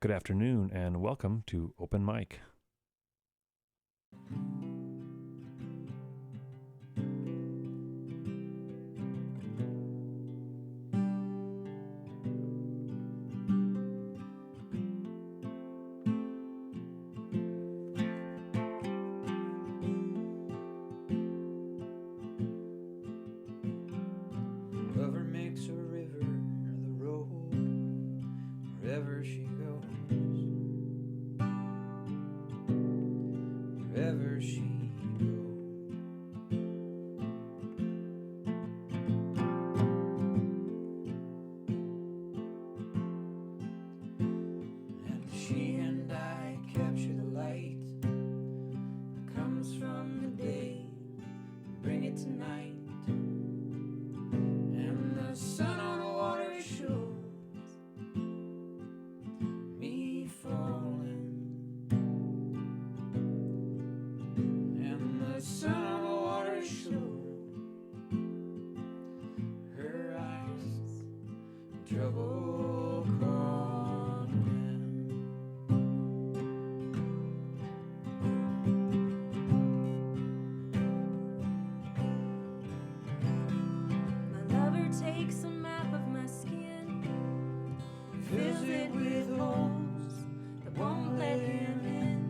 Good afternoon and welcome to Open Mic. Lover makes a river the road wherever she goes, wherever she goes. And she and I capture the light that comes from the day and bring it to night. And the sun on the water shows me falling. And the sun on the water shows her eyes in trouble calling. My lover takes a map of my skin, Fills it with holes that won't let him in,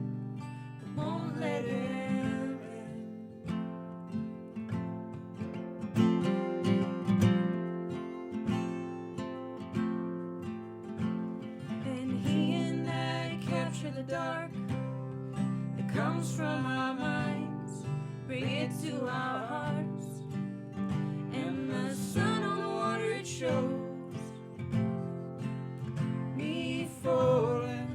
that won't let him in. And he and I capture the dark that comes from our minds, bring it to our hearts, and the sun on the water it shows me falling.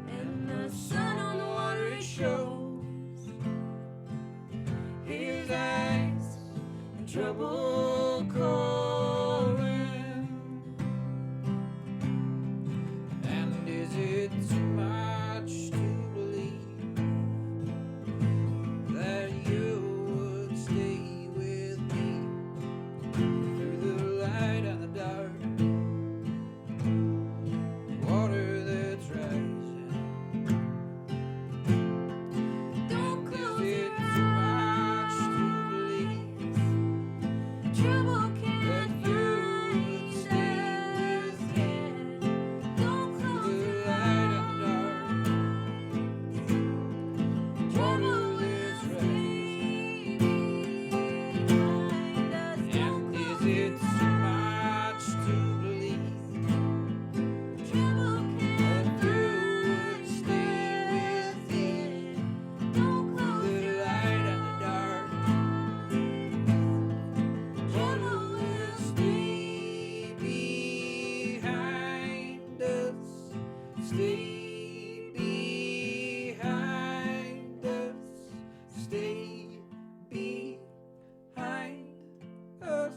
and the sun on the water it shows His eyes in trouble calling. And is it too much to believe that you would stay with me through the light and the dark, water that's rising? Don't Is close it your too much to believe trouble that can't you find would stay us, with me yeah. Don't through close the your light and the dark, trouble water that's will rising? stay behind us. Don't And is close it your too much to believe trouble that can't you find would stay us, with me yeah. Don't through close the your light and the dark, water will stay behind us, stay behind us, stay behind us.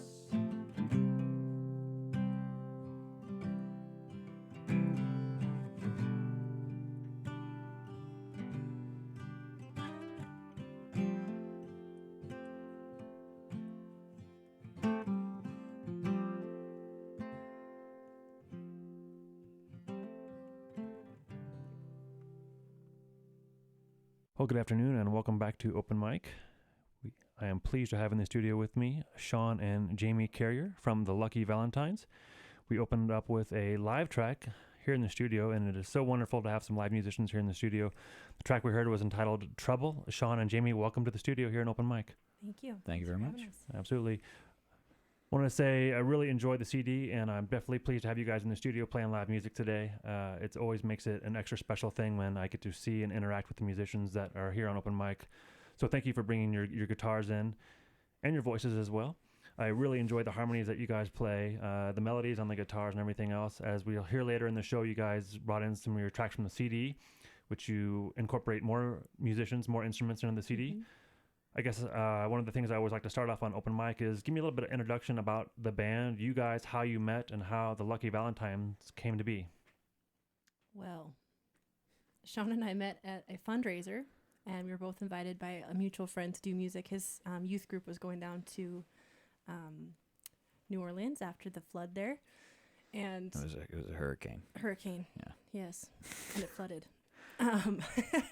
Well, good afternoon and welcome back to Open Mic. I am pleased to have in the studio with me Sean and Jamie Carrier from the Lucky Valentines. We opened up with a live track here in the studio, and it is so wonderful to have some live musicians here in the studio. The track we heard was entitled Trouble. Sean and Jamie, welcome to the studio here in Open Mic. Thank you. Thank you Thanks very for having much. us. Absolutely. Want to say I really enjoyed the CD, and I'm definitely pleased to have you guys in the studio playing live music today. It always makes it an extra special thing when I get to see and interact with the musicians that are here on Open Mic. So thank you for bringing your guitars in and your voices as well. I really enjoyed the harmonies that you guys play, the melodies on the guitars and everything else. As we'll hear later in the show, you guys brought in some of your tracks from the CD, which you incorporate more musicians, more instruments into the CD. Mhm. I guess one of the things I always like to start off on Open Mic is give me a little bit of introduction about the band, you guys, how you met, and how the Lucky Valentines came to be. Well, Sean and I met at a fundraiser, and we were both invited by a mutual friend to do music. His youth group was going down to New Orleans after the flood there, And It was a hurricane. hurricane. Yeah. Yes. And it flooded. Um,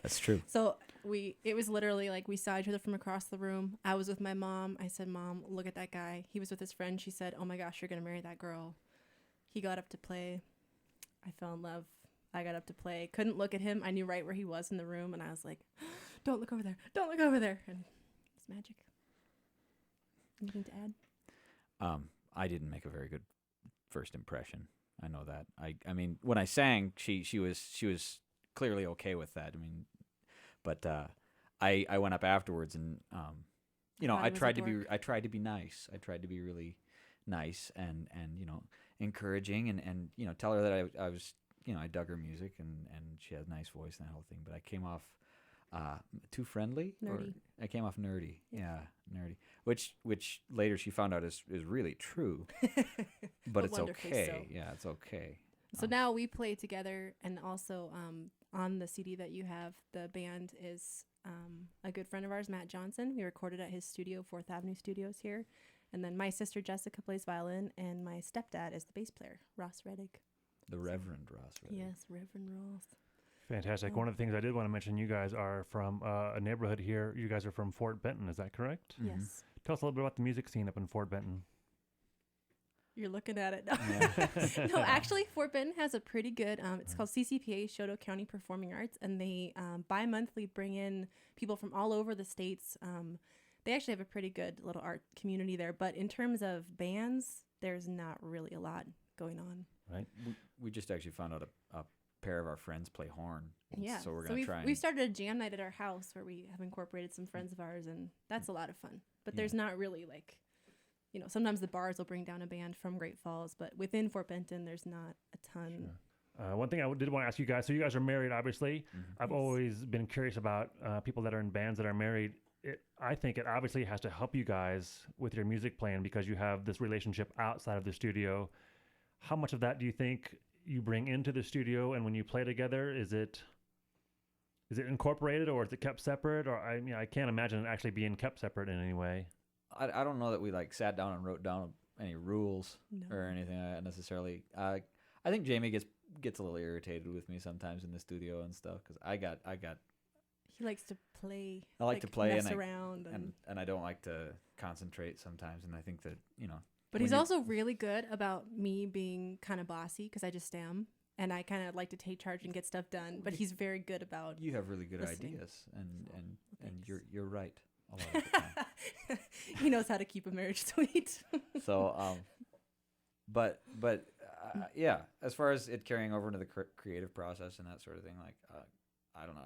That's true. So it was literally like we saw each other from across the room. I was with my mom. I said, Mom, look at that guy. He was with his friend. She said, oh my gosh, you're going to marry that girl. He got up to play. I fell in love. I got up to play. Couldn't look at him. I knew right where he was in the room. And I was like, don't look over there. Don't look over there. And it's magic. Anything to add? I didn't make a very good first impression. I know that. I mean, when I sang, she was clearly okay with that. I mean, but I went up afterwards and I tried to be nice. I tried to be really nice and encouraging and tell her that I was I dug her music and she has a nice voice and that whole thing. But I came off too friendly. Nerdy. I came off nerdy. Yeah, nerdy. Which later she found out is really true. But it's wonderfully okay. so. Yeah, it's okay. So now we play together, and also on the CD that you have, the band is a good friend of ours, Matt Johnson. We recorded at his studio, 4th Avenue Studios here. And then my sister Jessica plays violin, and my stepdad is the bass player, Ross Reddick. The Reverend Ross Reddick. Yes, Reverend Ross. Fantastic. Oh. One of the things I did want to mention, you guys are from a neighborhood here. You guys are from Fort Benton, is that correct? Mhm. Yes. Tell us a little bit about the music scene up in Fort Benton. You're looking at it. Yeah. No, actually, Fort Benton has a pretty good, it's called CCPA, Choteau County Performing Arts, and they bi-monthly bring in people from all over the states. They actually have a pretty good little art community there, but in terms of bands, there's not really a lot going on. Right. We just actually found out a pair of our friends play horn. Yeah, So we're going to try and... we've started a jam night at our house where we have incorporated some friends of ours, and that's a lot of fun. But there's not really like... sometimes the bars will bring down a band from Great Falls, but within Fort Benton, there's not a ton. Sure. One thing I did want to ask you guys, so you guys are married, obviously. Mhm. I've Yes. always been curious about people that are in bands that are married. I think it obviously has to help you guys with your music playing because you have this relationship outside of the studio. How much of that do you think you bring into the studio, and when you play together, is it incorporated or is it kept separate? Or I can't imagine it actually being kept separate in any way. I don't know that we sat down and wrote down any rules No. or anything necessarily. I think Jamie gets a little irritated with me sometimes in the studio and stuff because I got He likes to play. I like to play mess and around. and I don't like to concentrate sometimes, and I think that But when he's you- also really good about me being kind of bossy because I just am. And I kind of like to take charge and get stuff done. But he's very good about... you have really good listening. ideas and thanks. you're right a lot of the time. He knows how to keep a marriage sweet. So but yeah, as far as it carrying over into the creative process and that sort of thing, I don't know.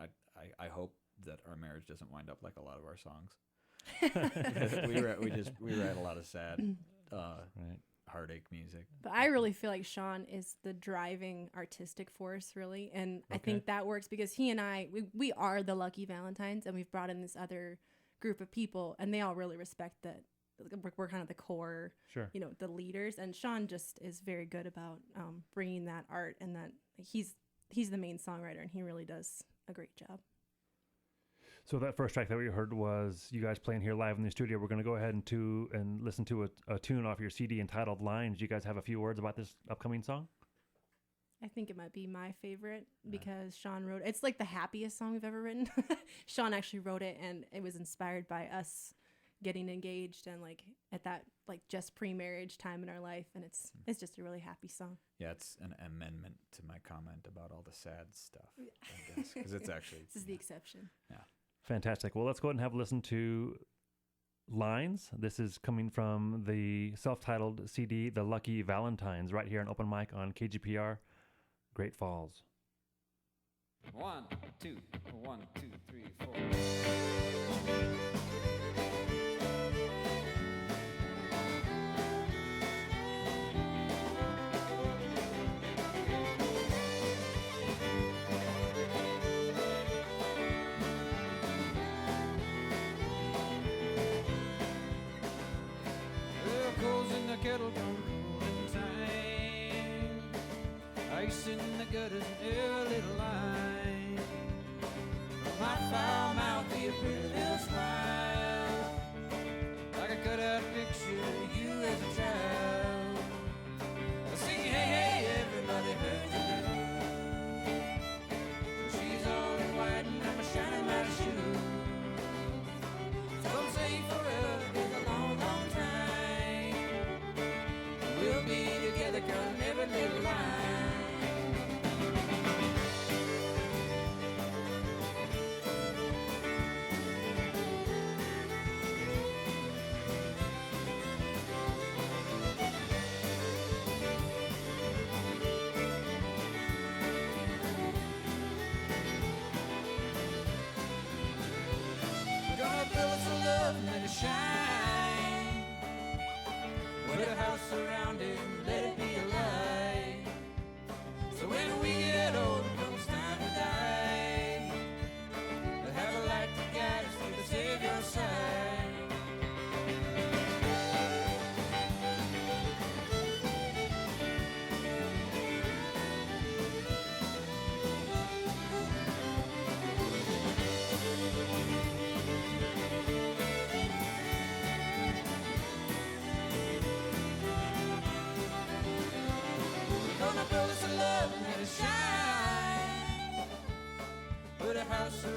I hope that our marriage doesn't wind up like a lot of our songs. we write a lot of sad, Right. heartache music. But I really feel like Sean is the driving artistic force, really. And I Okay. think that works because he and I, we are the Lucky Valentines, and we've brought in this other group of people, and they all really respect that we're kind of the core, Sure. the leaders. And Sean just is very good about bringing that art, and that he's the main songwriter, and he really does a great job. So that first track that we heard was you guys playing here live in the studio. We're going to go ahead and listen to a tune off your CD entitled Lines. You guys have a few words about this upcoming song? I think it might be my favorite because Sean wrote it. It's like the happiest song we've ever written. Sean actually wrote it, and it was inspired by us getting engaged and at that just pre-marriage time in our life, and it's just a really happy song. Yeah, it's an amendment to my comment about all the sad stuff, I guess, because it's actually This is the exception. yeah. Fantastic. Well, let's go ahead and have a listen to Lines. This is coming from the self-titled CD, The Lucky Valentines, right here on Open Mic on KGPR Great Falls. 1, 2, 1, 2, 3, 4. Well, coals in the kettle come cooling time. Ice in the gutters and every little line. From my foul mouth be a pretty little smile, like a cutout picture of you as a child. I sing hey hey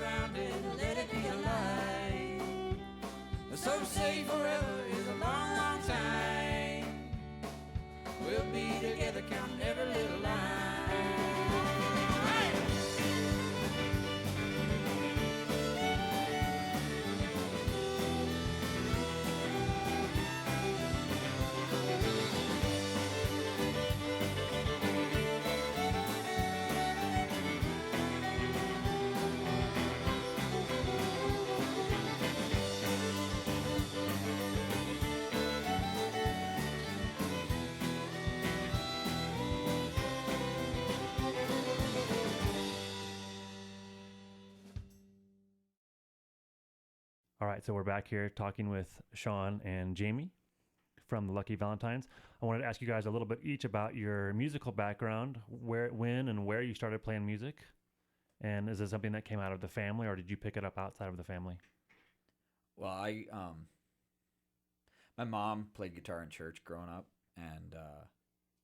around it and let it be alive. So say forever is a long, long time. We'll be together counting every little line. Hey! All right, so we're back here talking with Sean and Jamie from the Lucky Valentines. I wanted to ask you guys a little bit each about your musical background, when and where you started playing music, and is it something that came out of the family, or did you pick it up outside of the family? Well, my mom played guitar in church growing up, and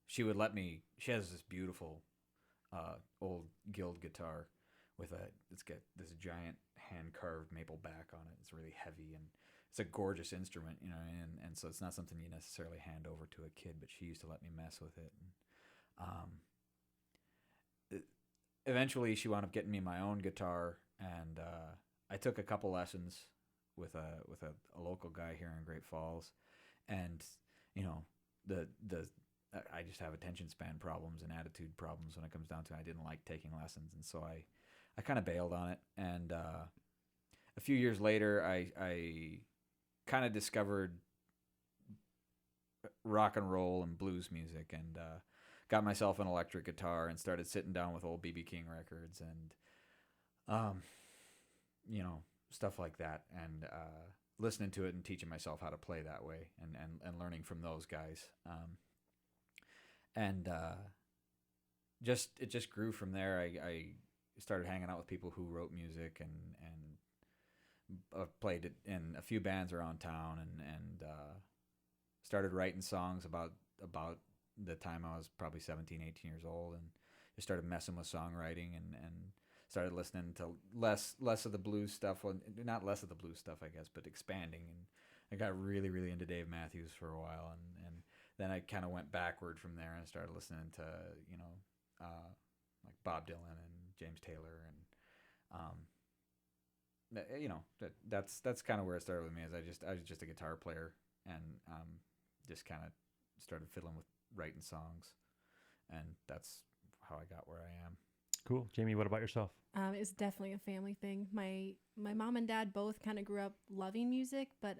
she would let me. She has this beautiful old Guild guitar it's got this giant hand carved maple back on it. It's really heavy and it's a gorgeous instrument, you know, and so it's not something you necessarily hand over to a kid, but she used to let me mess with it. And, eventually she wound up getting me my own guitar, and I took a couple lessons with a local guy here in Great Falls, and you know, I just have attention span problems and attitude problems when it comes down to it. I didn't like taking lessons, and so I kind of bailed on it. And a few years later, I kind of discovered rock and roll and blues music, and got myself an electric guitar and started sitting down with old B.B. King records and you know, stuff like that, and listening to it and teaching myself how to play that way, and learning from those guys. And it just grew from there. I started hanging out with people who wrote music, and played it in a few bands around town, and started writing songs about the time I was probably 17, 18 years old, and just started messing with songwriting, and started listening to less of the blues stuff. Well, not less of the blues stuff, I guess, but expanding. And I got really, really into Dave Matthews for a while, and then I kind of went backward from there and started listening to, you know, like Bob Dylan and James Taylor, and you know, that's kind of where it started with me. Is I was just a guitar player, and just kind of started fiddling with writing songs, and that's how I got where I am. Cool. Jamie, what about yourself? It's definitely a family thing. My mom and dad both kind of grew up loving music, but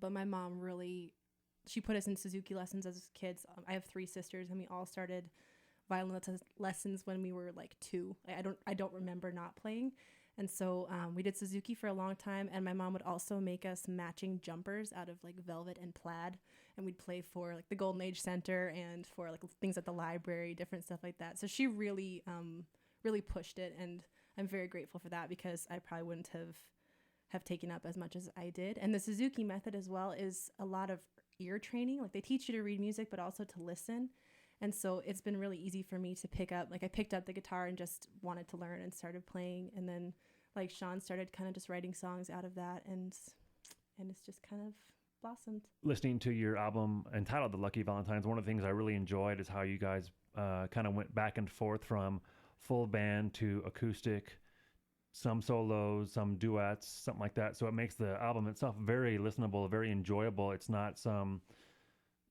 my mom really, she put us in Suzuki lessons as kids. I have 3 sisters, and we all started violin lessons when we were like 2. I don't remember not playing. And so we did Suzuki for a long time, and my mom would also make us matching jumpers out of like velvet and plaid, and we'd play for like the Golden Age Center and for like things at the library, different stuff like that. So she really really pushed it, and I'm very grateful for that, because I probably wouldn't have taken up as much as I did. And the Suzuki method as well is a lot of ear training. Like they teach you to read music, but also to listen. And so it's been really easy for me to pick up. Like I picked up the guitar and just wanted to learn and started playing. And then like Sean started kind of just writing songs out of that. And it's just kind of blossomed. Listening to your album entitled The Lucky Valentines, one of the things I really enjoyed is how you guys kind of went back and forth from full band to acoustic, some solos, some duets, something like that. So it makes the album itself very listenable, very enjoyable. It's not some,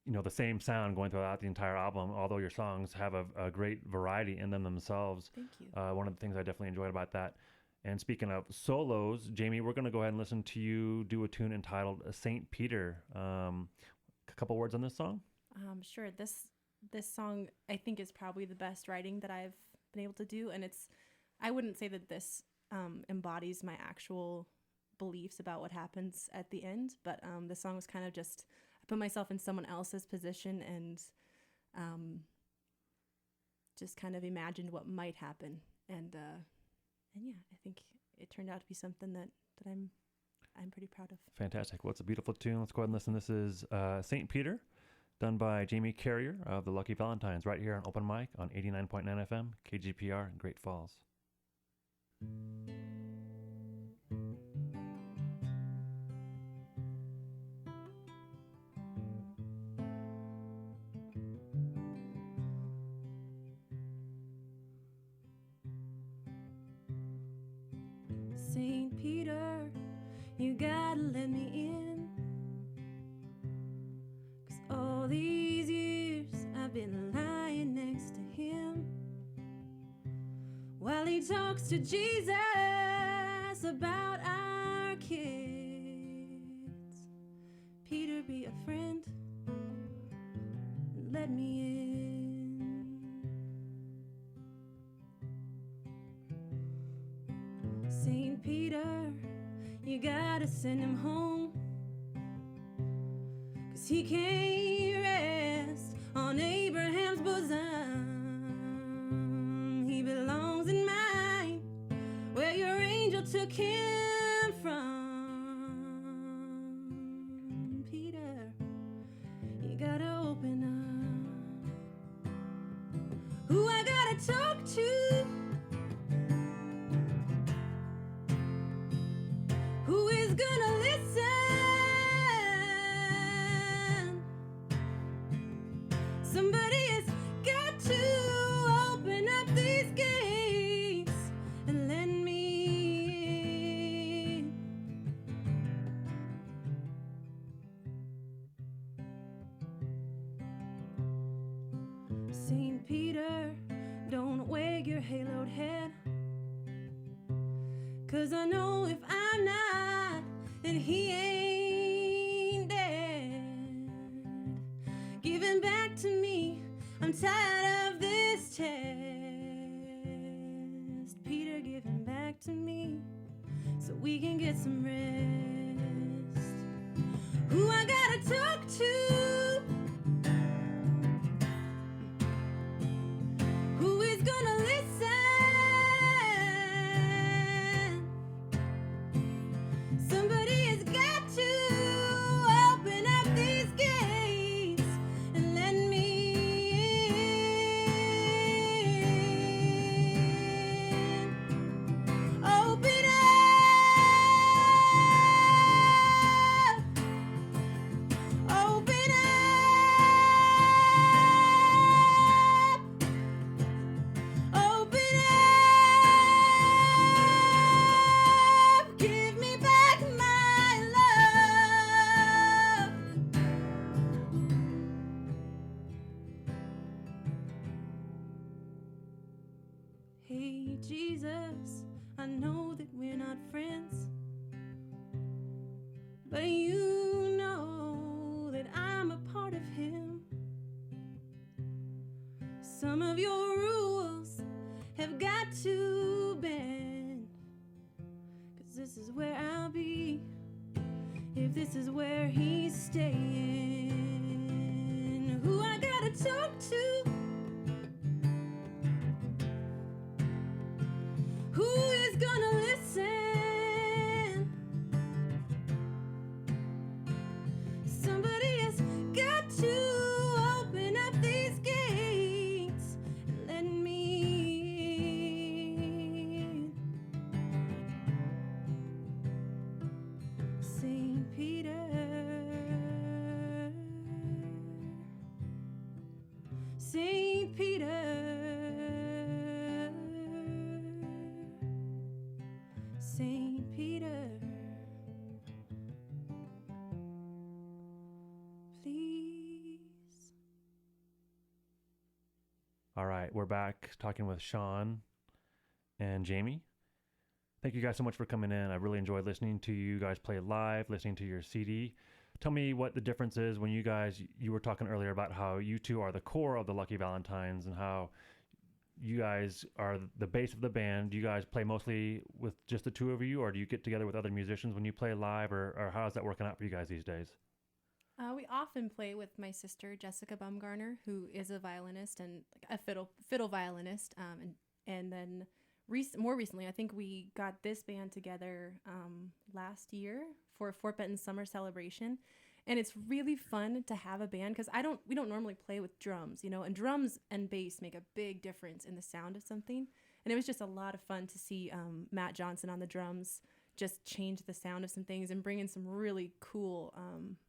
you know, the same sound going throughout the entire album, although your songs have a great variety in them themselves. Thank you. One of the things I definitely enjoyed about that. And speaking of solos, Jamie, we're going to go ahead and listen to you do a tune entitled St. Peter. A couple words on this song? Sure. This song I think is probably the best writing that I've been able to do. And I wouldn't say that this embodies my actual beliefs about what happens at the end, but the song was kind of just, I put myself in someone else's position and just kind of imagined what might happen. And yeah, I think it turned out to be something that I'm pretty proud of. Fantastic. Well, it's a beautiful tune. Let's go ahead and listen. This is St. Peter, done by Jamie Carrier of the Lucky Valentines, right here on Open Mic on 89.9 FM, KGPR, Great Falls. St. Peter, you gotta let me in. 'Cause all these years I've been lying next to him while he talks to Jesus about our kids. Peter, be a friend and let me in. St. Peter, you gotta send him home, 'cause he can't rest on Abraham's bosom. He belongs in mine, where your angel took him from. Peter, you gotta open up. Who I gotta talk to? Who is gonna listen? Somebody has got to open up these gates and let me in. St. Peter, don't wag your haloed head, 'cause I know if I'm not, then he ain't dead. Give him back to me, I'm tired of this test. Peter, give him back to me so we can get some rest. Who I gotta talk to? Who is gonna listen? Somebody has got to open up these gates and let me in. Open up. Open up. Open up. Give me back my love. Hey, Jesus, I know that we're not friends, but you know that I'm a part of him. Some of your rules have got to bend, 'cause this is where I'll be if this is where he's staying. Who I gotta talk to? Who is gonna listen? Somebody has got to open up these gates and let me in. St. Peter, St. Peter, St. Peter, please. All right, we're back talking with Sean and Jamie. Thank you guys so much for coming in. I really enjoyed listening to you guys play live, listening to your CD. Tell me what the difference is when you were talking earlier about how you two are the core of the Lucky Valentines and how you guys are the base of the band. Do you guys play mostly with just the two of you, or do you get together with other musicians when you play live, or how is that working out for you guys these days? We often play with my sister Jessica Bumgarner, who is a violinist and a fiddle violinist. And then more recently, I think we got this band together last year for Fort Benton Summer Celebration, and it's really fun to have a band because we don't normally play with drums, and drums and bass make a big difference in the sound of something. And it was just a lot of fun to see Matt Johnson on the drums just change the sound of some things and bring in some really cool,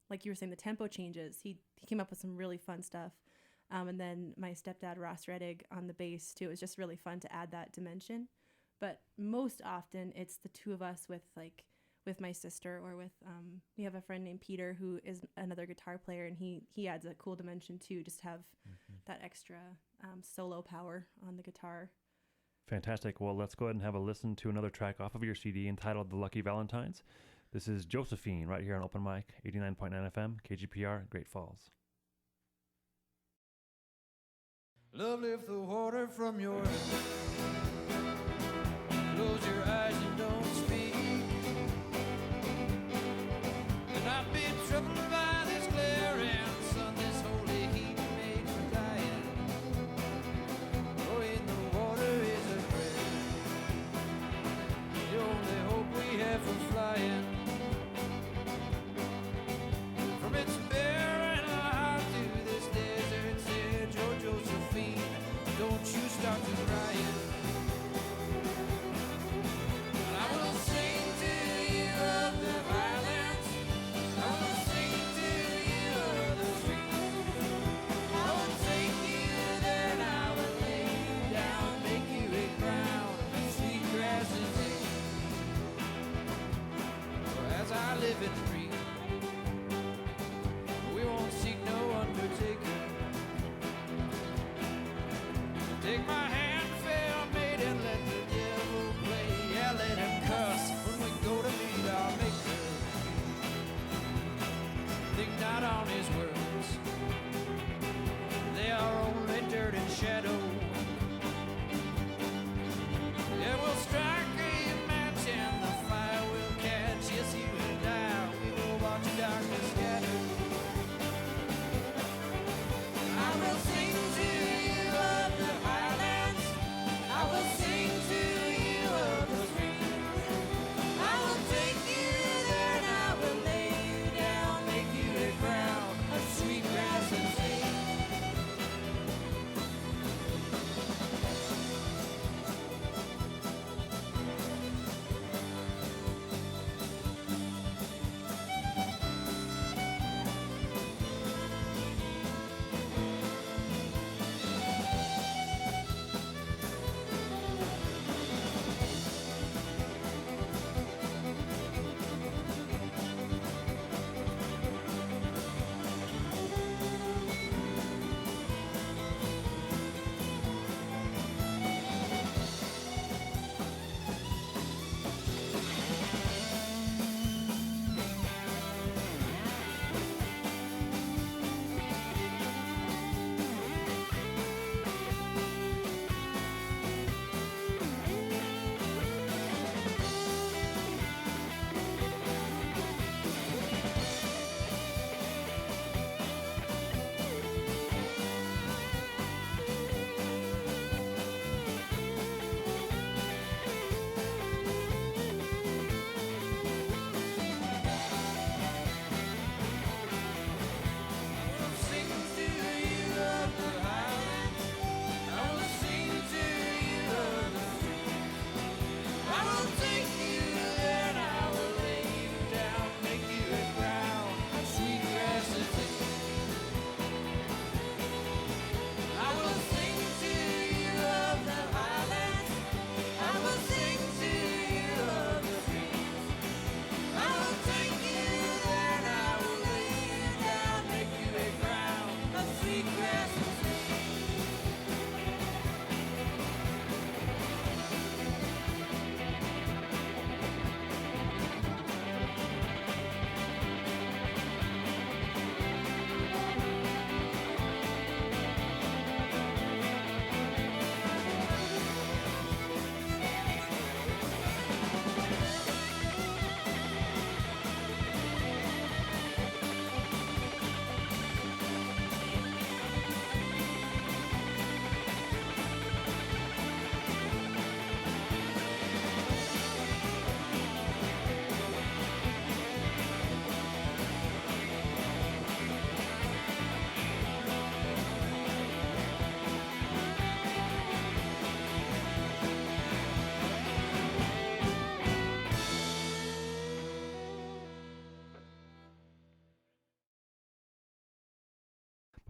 like you were saying, the tempo changes. He came up with some really fun stuff. And then my stepdad, Ross Reddig, on the bass, too. It was just really fun to add that dimension. But most often, it's the two of us with my sister or with, we have a friend named Peter who is another guitar player, and he adds a cool dimension, too, just to have that extra solo power on the guitar. Fantastic. Well, let's go ahead and have a listen to another track off of your CD entitled The Lucky Valentines. This is Josephine right here on Open Mic, 89.9 FM, KGPR, Great Falls. Love lift the water from your head. Close your eyes and don't speak. And I've been troubled by this glaring sun, this holy heat made for dying. Oh, in the water is a prayer, the only hope we have for flying. From its barren heart to this desert's edge, oh Josephine, don't you start to crying. And I will sing to you of the violence, I will sing to you of the street. I will take you there and I will lay you down, make you a crown of sweet grasses as I live and breathe. We won't seek no undertaker. Take my hand, fair maiden, let the devil play. Yeah, let him cuss when we go to meet our maker. Think not on his words, they are only dirt and shadow. Yeah, we'll strike a match and the fire will catch. Yes, you and I, we will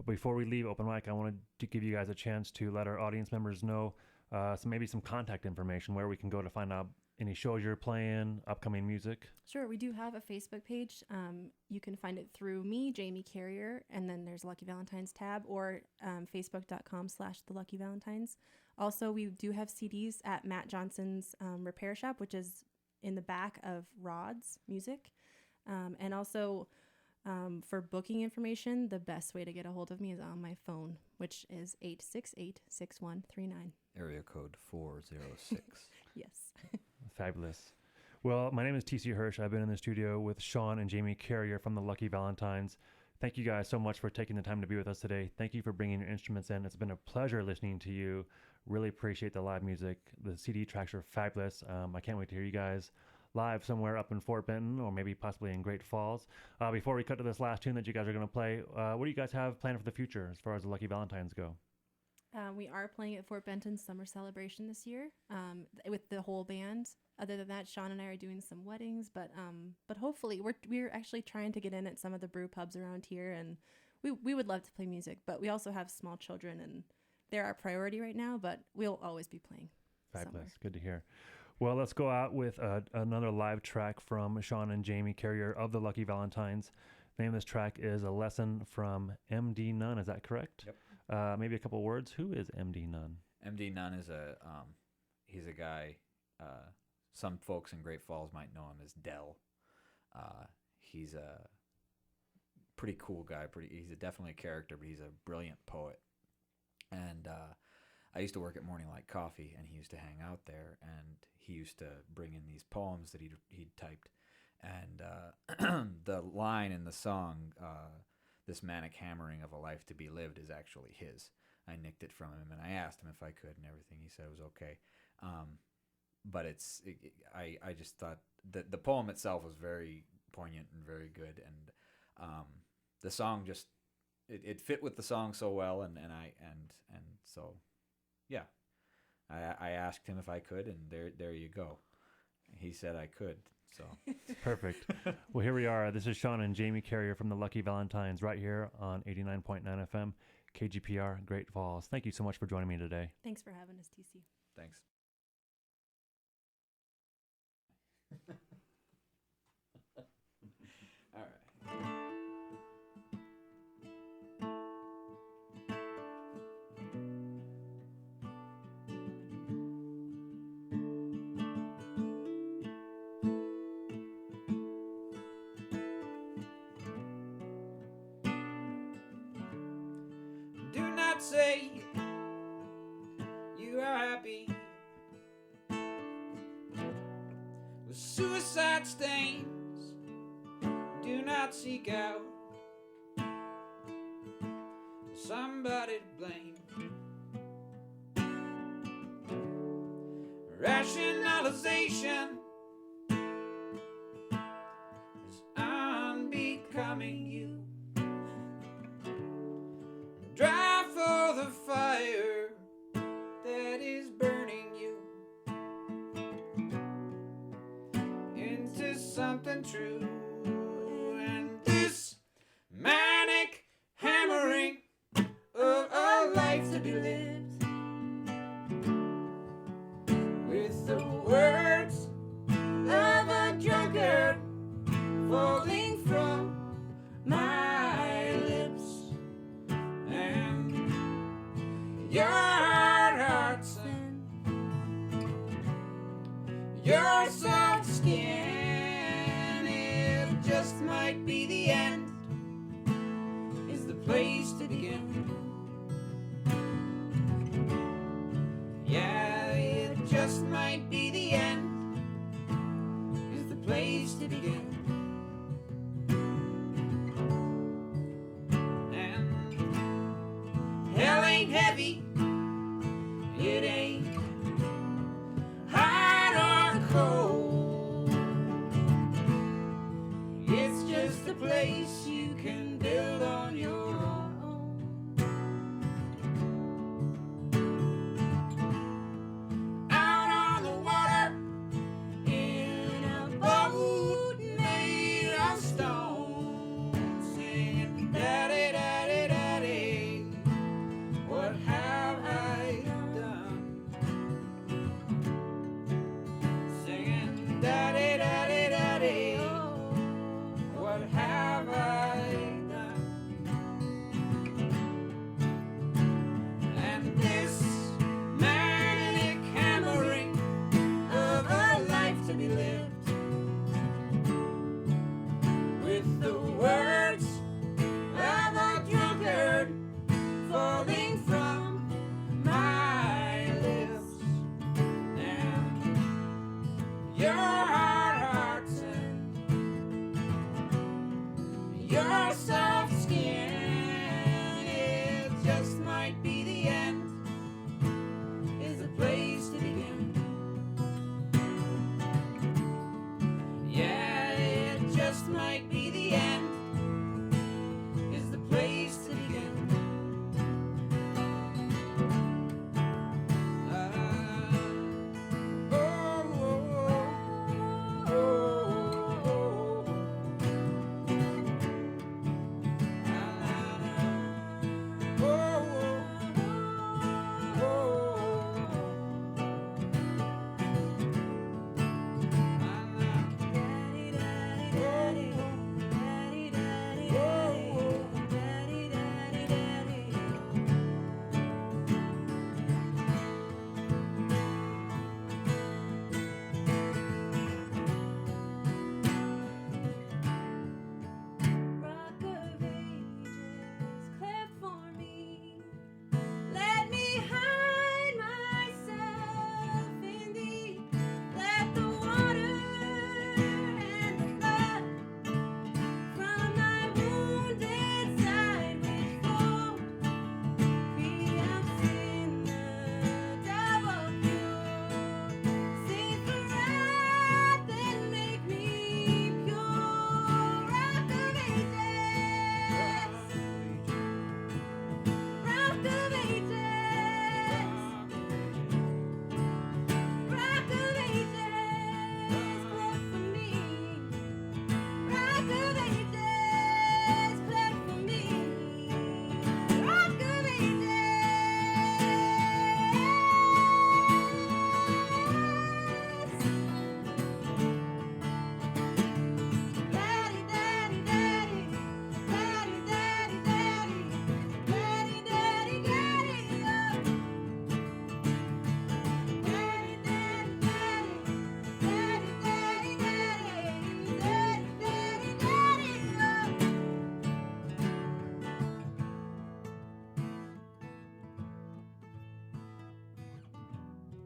But before we leave open mic, I wanted to give you guys a chance to let our audience members know some contact information where we can go to find out any shows you're playing, upcoming music. Sure, we do have a Facebook page. You can find it through me, Jamie Carrier, and then there's Lucky Valentines tab, or facebook.com/The Lucky Valentines. Also, we do have CDs at Matt Johnson's repair shop, which is in the back of Rod's Music. And also, for booking information, the best way to get a hold of me is on my phone, which is 868-6139. Area code 406. Yes. Fabulous. Well, my name is TC Hirsch. I've been in the studio with Sean and Jamie Carrier from the Lucky Valentines. Thank you guys so much for taking the time to be with us today. Thank you for bringing your instruments in. It's been a pleasure listening to you. Really appreciate the live music. The CD tracks are fabulous. I can't wait to hear you guys live somewhere up in Fort Benton or maybe possibly in Great Falls. Before we cut to this last tune that you guys are going to play, what do you guys have planned for the future as far as the Lucky Valentines go? We are playing at Fort Benton's summer celebration this year with the whole band. Other than that, Sean and I are doing some weddings, but hopefully we're actually trying to get in at some of the brew pubs around here, and we would love to play music, but we also have small children, and they're our priority right now, but we'll always be playing. Fabulous. Summer. Good to hear. Well, let's go out with another live track from Sean and Jamie Carrier of the Lucky Valentines. The name of this track is A Lesson from MD Nunn. Is that correct? Yep. Maybe a couple words. Who is MD Nunn? MD Nunn is he's a guy, some folks in Great Falls might know him as Dell. He's a pretty cool guy. He's definitely a character, but he's a brilliant poet. And I used to work at Morning Light Coffee, and he used to hang out there, and he used to bring in these poems that he'd typed. And the line in the song, this manic hammering of a life to be lived, is actually his. I nicked it from him, and I asked him if I could and everything. He said it was okay. But I just thought that the poem itself was very poignant and very good, and the song just it fit with the song so well, and so yeah, I asked him if I could, and there you go. He said I could. So Perfect. Well, here we are. This is Sean and Jamie Carrier from the Lucky Valentines right here on 89.9 FM, KGPR Great Falls. Thank you so much for joining me today. Thanks for having us, TC. thanks. All right. Do not say you are happy with suicide stains. Do not seek out somebody to blame. Rationalization is unbecoming you. Drive for the fire that is burning you into something true. And this manic hammering of a life to be lived, with the words of a drunkard falling from my lips, and your hearts and your soft skin. It just might be the end, is the place to begin. Yeah, it just might be the end, is the place to begin. And hell ain't heavy, it ain't hot or cold. It's just a place you can build on your own. Out on the water in a boat made of stone, singing daddy, daddy, daddy. might be